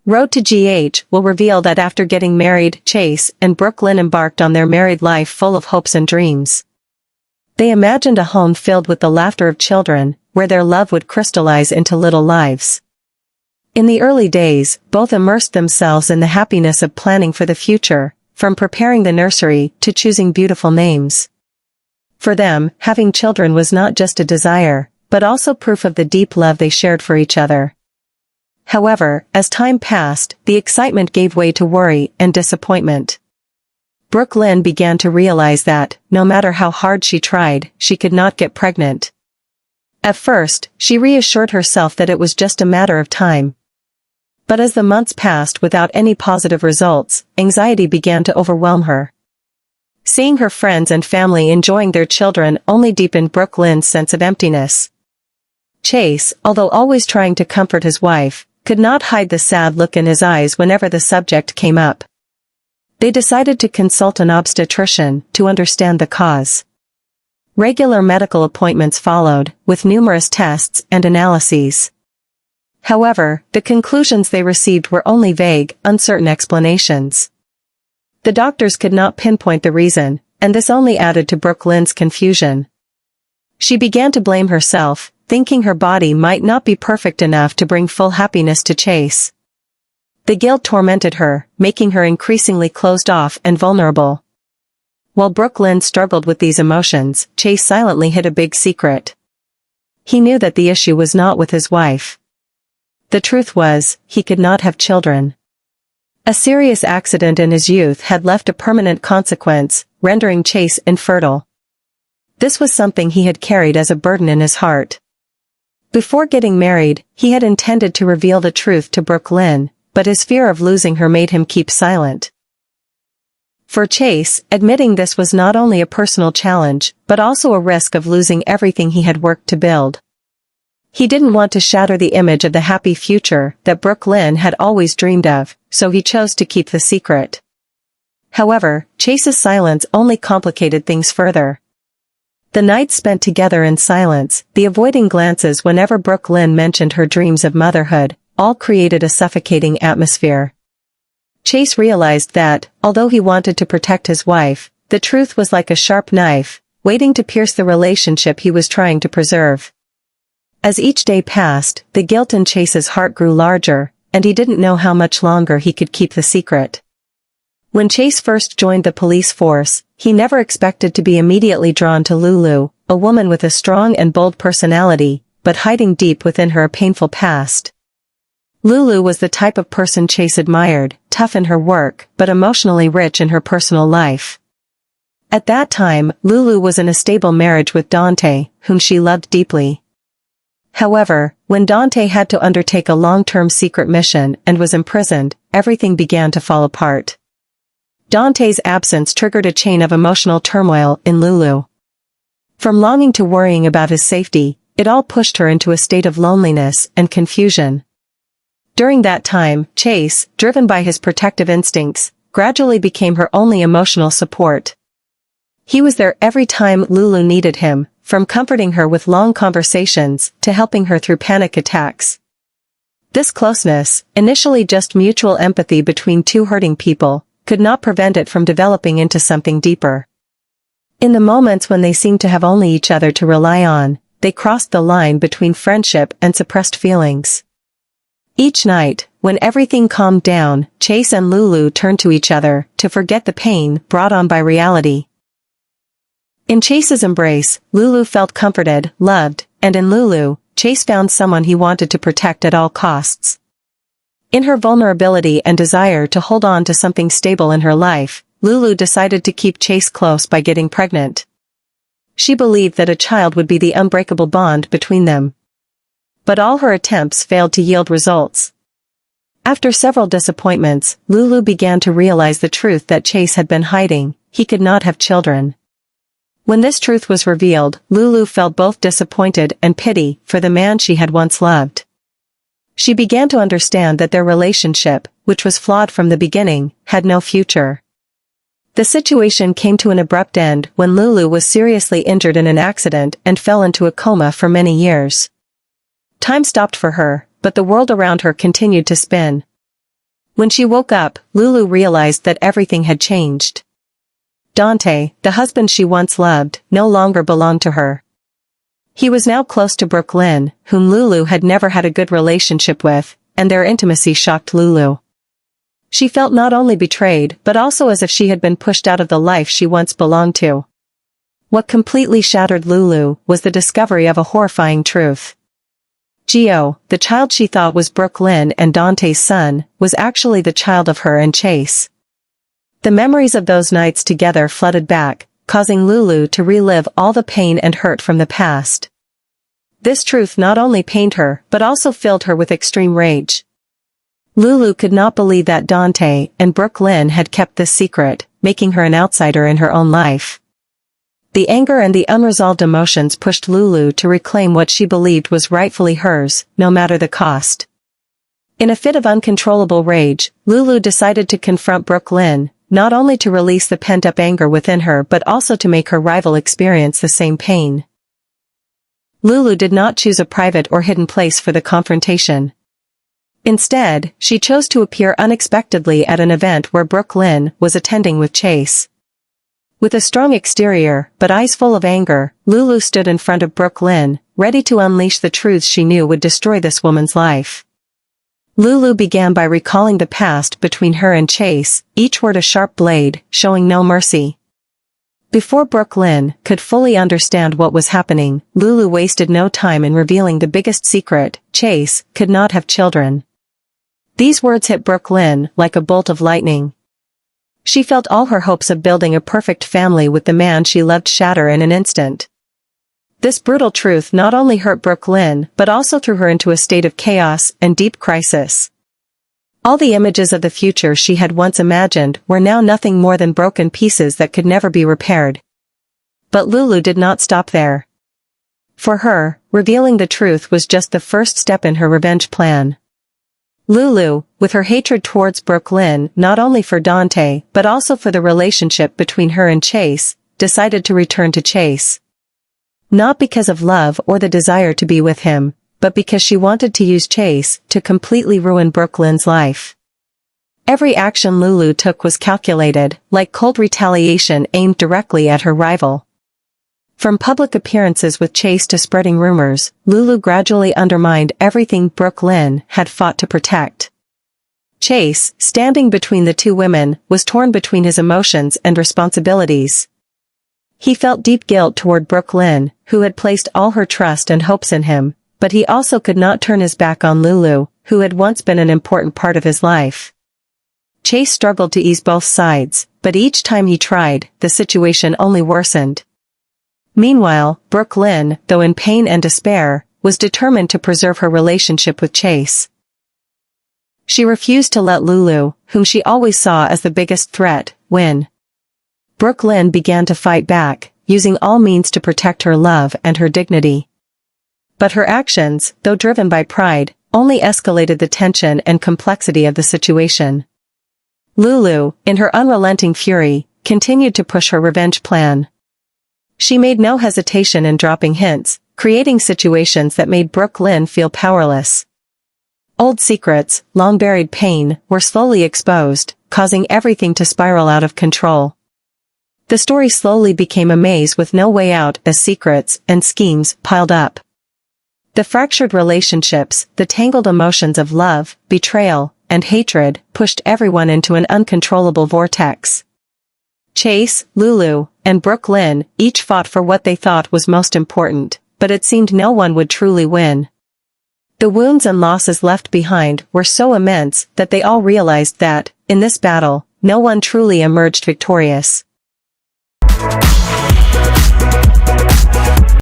Road to GH will reveal that after getting married, Chase and Brook embarked on their married life full of hopes and dreams. They imagined a home filled with the laughter of children, where their love would crystallize into little lives. In the early days, both immersed themselves in the happiness of planning for the future, from preparing the nursery to choosing beautiful names. For them, having children was not just a desire, but also proof of the deep love they shared for each other. However, as time passed, the excitement gave way to worry and disappointment. Brook began to realize that, no matter how hard she tried, she could not get pregnant. At first, she reassured herself that it was just a matter of time. But as the months passed without any positive results, anxiety began to overwhelm her. Seeing her friends and family enjoying their children only deepened Brook's sense of emptiness. Chase, although always trying to comfort his wife, could not hide the sad look in his eyes whenever the subject came up. They decided to consult an obstetrician to understand the cause. Regular medical appointments followed, with numerous tests and analyses. However, the conclusions they received were only vague, uncertain explanations. The doctors could not pinpoint the reason, and this only added to Brook's confusion. She began to blame herself, thinking her body might not be perfect enough to bring full happiness to Chase. The guilt tormented her, making her increasingly closed off and vulnerable. While Brook struggled with these emotions, Chase silently hid a big secret. He knew that the issue was not with his wife. The truth was, he could not have children. A serious accident in his youth had left a permanent consequence, rendering Chase infertile. This was something he had carried as a burden in his heart. Before getting married, he had intended to reveal the truth to Brook, but his fear of losing her made him keep silent. For Chase, admitting this was not only a personal challenge, but also a risk of losing everything he had worked to build. He didn't want to shatter the image of the happy future that Brook had always dreamed of, so he chose to keep the secret. However, Chase's silence only complicated things further. The nights spent together in silence, the avoiding glances whenever Brook mentioned her dreams of motherhood, all created a suffocating atmosphere. Chase realized that, although he wanted to protect his wife, the truth was like a sharp knife, waiting to pierce the relationship he was trying to preserve. As each day passed, the guilt in Chase's heart grew larger, and he didn't know how much longer he could keep the secret. When Chase first joined the police force, he never expected to be immediately drawn to Lulu, a woman with a strong and bold personality, but hiding deep within her a painful past. Lulu was the type of person Chase admired, tough in her work, but emotionally rich in her personal life. At that time, Lulu was in a stable marriage with Dante, whom she loved deeply. However, when Dante had to undertake a long-term secret mission and was imprisoned, everything began to fall apart. Dante's absence triggered a chain of emotional turmoil in Lulu. From longing to worrying about his safety, it all pushed her into a state of loneliness and confusion. During that time, Chase, driven by his protective instincts, gradually became her only emotional support. He was there every time Lulu needed him, from comforting her with long conversations to helping her through panic attacks. This closeness, initially just mutual empathy between two hurting people, could not prevent it from developing into something deeper. In the moments when they seemed to have only each other to rely on, they crossed the line between friendship and suppressed feelings. Each night, when everything calmed down, Chase and Lulu turned to each other to forget the pain brought on by reality. In Chase's embrace, Lulu felt comforted, loved, and in Lulu, Chase found someone he wanted to protect at all costs. In her vulnerability and desire to hold on to something stable in her life, Lulu decided to keep Chase close by getting pregnant. She believed that a child would be the unbreakable bond between them. But all her attempts failed to yield results. After several disappointments, Lulu began to realize the truth that Chase had been hiding: he could not have children. When this truth was revealed, Lulu felt both disappointed and pity for the man she had once loved. She began to understand that their relationship, which was flawed from the beginning, had no future. The situation came to an abrupt end when Lulu was seriously injured in an accident and fell into a coma for many years. Time stopped for her, but the world around her continued to spin. When she woke up, Lulu realized that everything had changed. Dante, the husband she once loved, no longer belonged to her. He was now close to Brook, whom Lulu had never had a good relationship with, and their intimacy shocked Lulu. She felt not only betrayed but also as if she had been pushed out of the life she once belonged to. What completely shattered Lulu was the discovery of a horrifying truth. Gio, the child she thought was Brook and Dante's son, was actually the child of her and Chase. The memories of those nights together flooded back, causing Lulu to relive all the pain and hurt from the past. This truth not only pained her but also filled her with extreme rage. Lulu could not believe that Dante and Brook had kept this secret, making her an outsider in her own life. The anger and the unresolved emotions pushed Lulu to reclaim what she believed was rightfully hers, no matter the cost. In a fit of uncontrollable rage, Lulu decided to confront Brook, not only to release the pent-up anger within her but also to make her rival experience the same pain. Lulu did not choose a private or hidden place for the confrontation. Instead, she chose to appear unexpectedly at an event where Brook was attending with Chase. With a strong exterior, but eyes full of anger, Lulu stood in front of Brook, ready to unleash the truths she knew would destroy this woman's life. Lulu began by recalling the past between her and Chase, each word a sharp blade, showing no mercy. Before Brook could fully understand what was happening, Lulu wasted no time in revealing the biggest secret: Chase could not have children. These words hit Brook like a bolt of lightning. She felt all her hopes of building a perfect family with the man she loved shatter in an instant. This brutal truth not only hurt Brook but also threw her into a state of chaos and deep crisis. All the images of the future she had once imagined were now nothing more than broken pieces that could never be repaired. But Lulu did not stop there. For her, revealing the truth was just the first step in her revenge plan. Lulu, with her hatred towards Brook not only for Dante but also for the relationship between her and Chase, decided to return to Chase. Not because of love or the desire to be with him, but because she wanted to use Chase to completely ruin Brook life. Every action Lulu took was calculated, like cold retaliation aimed directly at her rival. From public appearances with Chase to spreading rumors, Lulu gradually undermined everything Brook had fought to protect. Chase, standing between the two women, was torn between his emotions and responsibilities. He felt deep guilt toward Brook, who had placed all her trust and hopes in him, but he also could not turn his back on Lulu, who had once been an important part of his life. Chase struggled to ease both sides, but each time he tried, the situation only worsened. Meanwhile, Brook, though in pain and despair, was determined to preserve her relationship with Chase. She refused to let Lulu, whom she always saw as the biggest threat, win. Brook began to fight back, using all means to protect her love and her dignity. But her actions, though driven by pride, only escalated the tension and complexity of the situation. Lulu, in her unrelenting fury, continued to push her revenge plan. She made no hesitation in dropping hints, creating situations that made Brook feel powerless. Old secrets, long-buried pain, were slowly exposed, causing everything to spiral out of control. The story slowly became a maze with no way out as secrets and schemes piled up. The fractured relationships, the tangled emotions of love, betrayal, and hatred pushed everyone into an uncontrollable vortex. Chase, Lulu, and Brook each fought for what they thought was most important, but it seemed no one would truly win. The wounds and losses left behind were so immense that they all realized that, in this battle, no one truly emerged victorious.